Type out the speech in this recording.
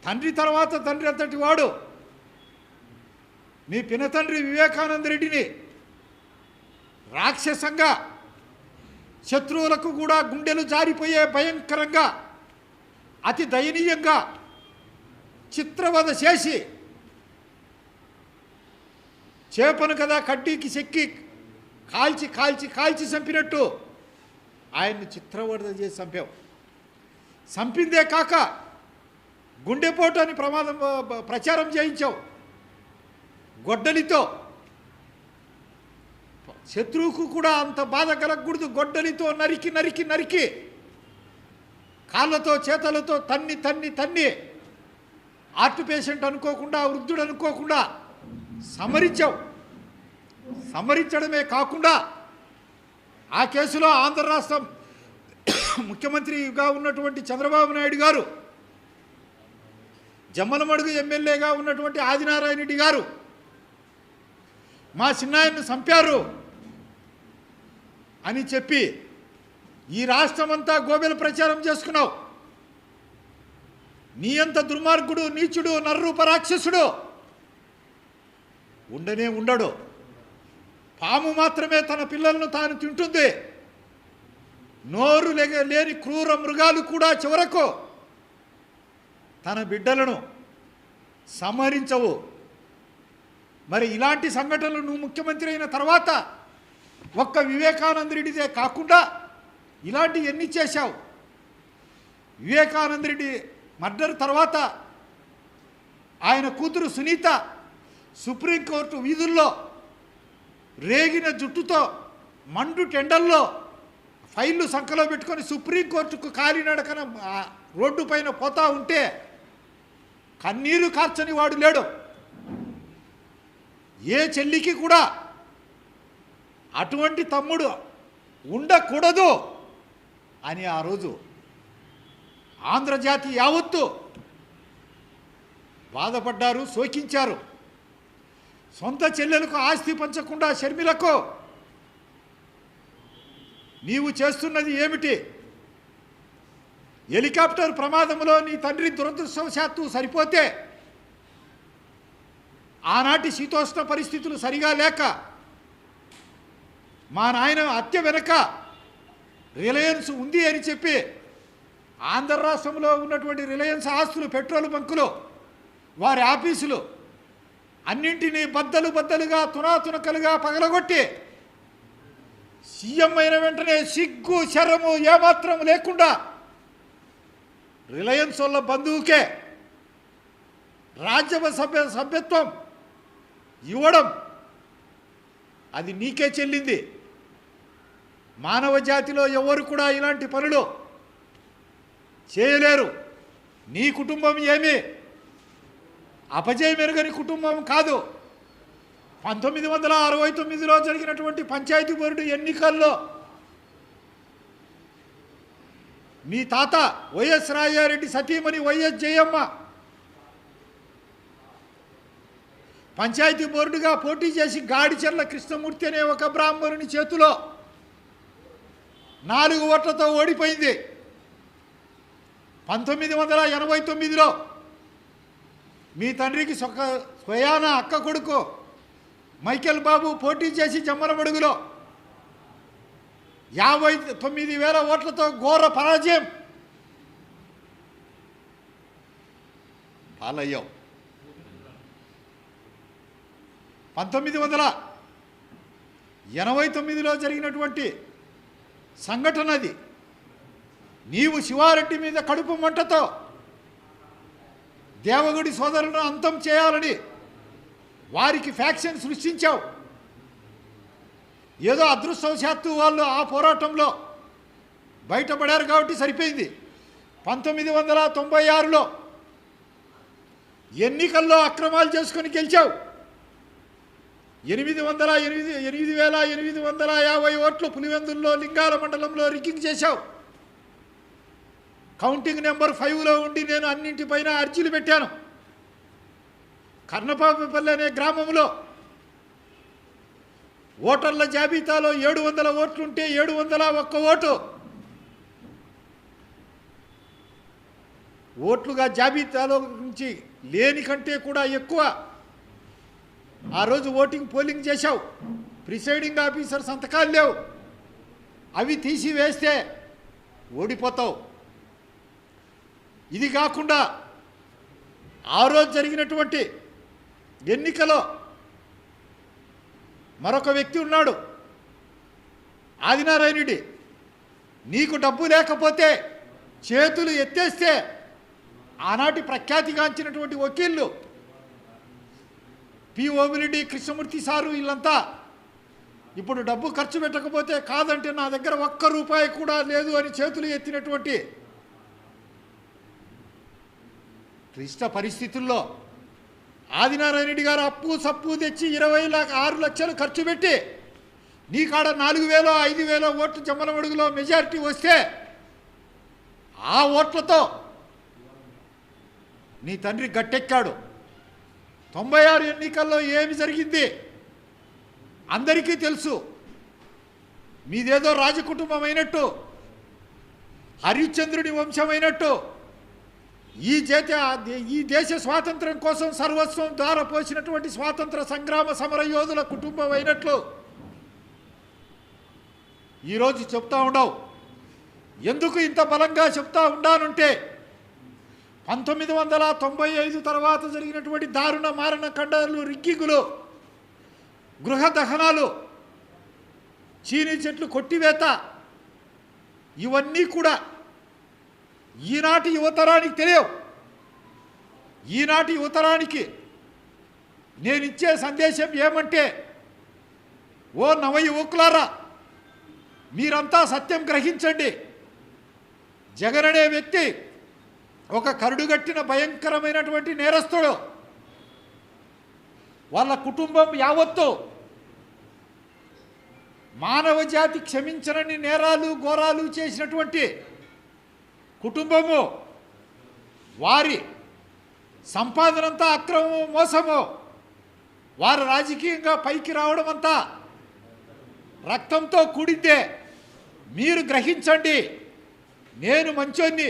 తండ్రి తర్వాత తండ్రి అంతటి వాడు మీ పినతండ్రి వివేకానంద రెడ్డిని రాక్షసంగా, శత్రువులకు కూడా గుండెలు జారిపోయే భయంకరంగా, అతి దయనీయంగా చిత్రవద చేసి, చేపను కదా కడ్డీకి చెక్కి కాల్చి కాల్చి కాల్చి చంపినట్టు ఆయన్ని చిత్రవద చేసి చంపావు. చంపిందే కాక గుండెపోటు అని ప్రచారం చేయించావు. గొడ్డలితో శత్రువుకు కూడా అంత బాధ కలగకూడదు, గొడ్డలితో నరికి నరికి నరికి కాళ్ళతో చేతులతో తన్ని తన్ని తన్ని హార్ట్ పేషెంట్ అనుకోకుండా, వృద్ధుడు అనుకోకుండా సమరించావు. సమరించడమే కాకుండా ఆ కేసులో ఆంధ్ర రాష్ట్రం ముఖ్యమంత్రిగా ఉన్నటువంటి చంద్రబాబు నాయుడు గారు, జమ్మలమడుగు ఎమ్మెల్యేగా ఉన్నటువంటి ఆదినారాయణ రెడ్డి గారు మా చిన్నాయన్ను చంపారు అని చెప్పి ఈ రాష్ట్రమంతా గోబెల ప్రచారం చేసుకున్నావు. నీ అంత దుర్మార్గుడు, నీచుడు, నర్రూప రాక్షసుడు ఉండనే ఉండడు. పాము మాత్రమే తన పిల్లలను తాను తింటుంది. నోరు లేని క్రూర మృగాలు కూడా చివరకు తన బిడ్డలను సంహరించవు. మరి ఇలాంటి సంఘటనలు నువ్వు ముఖ్యమంత్రి అయిన తర్వాత ఒక్క వివేకానంద రెడ్డిదే కాకుండా ఇలాంటి ఎన్ని చేశావు? వివేకానంద రెడ్డి మర్డర్ తర్వాత ఆయన కూతురు సునీత సుప్రీంకోర్టు వీధుల్లో రేగిన జుట్టుతో మండు టెండల్లో ఫైళ్ళు సంకలో పెట్టుకొని సుప్రీంకోర్టుకు కాలినడకన రోడ్డు పైన పోతా ఉంటే కన్నీరు కార్చని వాడు లేడు. ఏ చెల్లికి కూడా అటువంటి తమ్ముడు ఉండకూడదు అని ఆ రోజు ఆంధ్రజాతి యావత్తు బాధపడ్డారు, శోకించారు. సొంత చెల్లెలకు ఆస్తి పంచకుండా షర్మిలకు నీవు చేస్తున్నది ఏమిటి? హెలికాప్టర్ ప్రమాదంలో నీ తండ్రి దురదృష్టవశాత్తు సరిపోతే ఆనాటి శీతోష్ణ పరిస్థితులు సరిగా లేక మా నాయన హత్య వెనక రిలయన్స్ ఉంది అని చెప్పి ఆంధ్ర రాష్ట్రంలో ఉన్నటువంటి రిలయన్స్ ఆస్తులు, పెట్రోల్ బంకులు, వారి ఆఫీసులు అన్నింటినీ బద్దలు బద్దలుగా తునాతునకలుగా పగలగొట్టి సీఎం అయిన వెంటనే సిగ్గు శరము ఏమాత్రం లేకుండా రిలయన్స్ వాళ్ళ బంధువుకే రాజ్యసభ సభ్యత్వం ఇవ్వడం అది నీకే చెల్లింది. మానవ జాతిలో ఎవరు కూడా ఇలాంటి పనులు చేయలేరు. నీ కుటుంబం ఏమీ అపజయమెరుగని కుటుంబం కాదు. 1969లో జరిగినటువంటి పంచాయతీ బోర్డు ఎన్నికల్లో మీ తాత వైఎస్ రాజారెడ్డి సతీమణి వైఎస్ జయమ్మ పంచాయతీ బోర్డుగా పోటీ చేసి గాడిచెర్ల కృష్ణమూర్తి అనే ఒక బ్రాహ్మణుని చేతిలో 4 ఓట్లతో ఓడిపోయింది. 1989లో మీ తండ్రికి స్వయాన అక్క కొడుకు మైకేల్ బాబు పోటీ చేసి జమ్మలమడుగులో 59,000 ఓట్లతో ఘోర పరాజయం పాలయ్యావు. 1989లో జరిగినటువంటి సంఘటన అది. నీవు శివారెడ్డి మీద కడుపు మంటతో దేవగుడి సోదరులను అంతం చేయాలని వారికి ఫ్యాక్షన్ సృష్టించావు. ఏదో అదృష్టవశాత్తు వాళ్ళు ఆ పోరాటంలో బయటపడారు కాబట్టి సరిపోయింది. 1996లో ఎన్నికల్లో అక్రమాలు చేసుకొని గెలిచావు. 8,850 ఓట్లు పులివెందుల్లో లింగాల మండలంలో రిగ్గింగ్ చేశావు. కౌంటింగ్ నెంబర్ 5లో ఉండి నేను అన్నింటిపైన అర్జీలు పెట్టాను. కర్ణపాపపల్లి అనే గ్రామంలో ఓటర్ల జాబితాలో 700 ఓట్లుంటే 701 ఓటు ఓట్లుగా జాబితాలో నుంచి లేని కంటే కూడా ఎక్కువ ఆ రోజు పోలింగ్ చేశావు. ప్రిసైడింగ్ ఆఫీసర్ సంతకాలు లేవు. అవి తీసివేస్తే ఓడిపోతావు. ఇది కాకుండా ఆ రోజు జరిగినటువంటి ఎన్నికలో మరొక వ్యక్తి ఉన్నాడు, ఆదినారాయణ రెడ్డి. నీకు డబ్బు లేకపోతే చేతులు ఎత్తేస్తే ఆనాటి ప్రఖ్యాతిగాంచినటువంటి వకీళ్ళు పి ఓమిరెడ్డి, కృష్ణమూర్తి సారు వీళ్ళంతా ఇప్పుడు డబ్బు ఖర్చు పెట్టకపోతే కాదంటే నా దగ్గర ఒక్క రూపాయి కూడా లేదు అని చేతులు ఎత్తినటువంటి క్లిష్ట పరిస్థితుల్లో ఆదినారాయణ రెడ్డి గారు అప్పు సప్పు తెచ్చి 26 లక్షలు ఖర్చు పెట్టి నీ కాడ 4000 5000 ఓట్లు జమ్మలమడుగులో మెజారిటీ వస్తే ఆ ఓట్లతో నీ తండ్రి గట్టెక్కాడు. 96 ఎన్నికల్లో ఏమి జరిగింది అందరికీ తెలుసు. మీదేదో రాజకుటుంబం అయినట్టు, హరిశ్చంద్రుడి వంశమైనట్టు, ఈ దేశ స్వాతంత్రం కోసం సర్వస్వం ధారపోసినటువంటి స్వాతంత్ర సంగ్రామ సమర యోధుల కుటుంబం అయినట్లు ఈరోజు చెప్తా ఉండవు. ఎందుకు ఇంత బలంగా చెప్తా ఉండానంటే 1995 తర్వాత జరిగినటువంటి దారుణ మారణ ఖండాలు, రిగ్గింగులు, గృహ దహనాలు, చీనీ చెట్లు కొట్టివేత, ఇవన్నీ కూడా ఈనాటి యువతరానికి తెలియవు. ఈనాటి యువతరానికి నేనిచ్చే సందేశం ఏమంటే, ఓ నవ యువకులారా, మీరంతా సత్యం గ్రహించండి. జగన్ అనే వ్యక్తి ఒక కరుడుగట్టిన భయంకరమైనటువంటి నేరస్తుడు. వాళ్ళ కుటుంబం యావత్తు మానవ జాతి క్షమించనని నేరాలు ఘోరాలు చేసినటువంటి కుటుంబము. వారి సంపాదనంతా అక్రమము, మోసము. వారు రాజకీయంగా పైకి రావడం అంతా రక్తంతో కూడిందే. మీరు గ్రహించండి, నేను మంచోన్ని.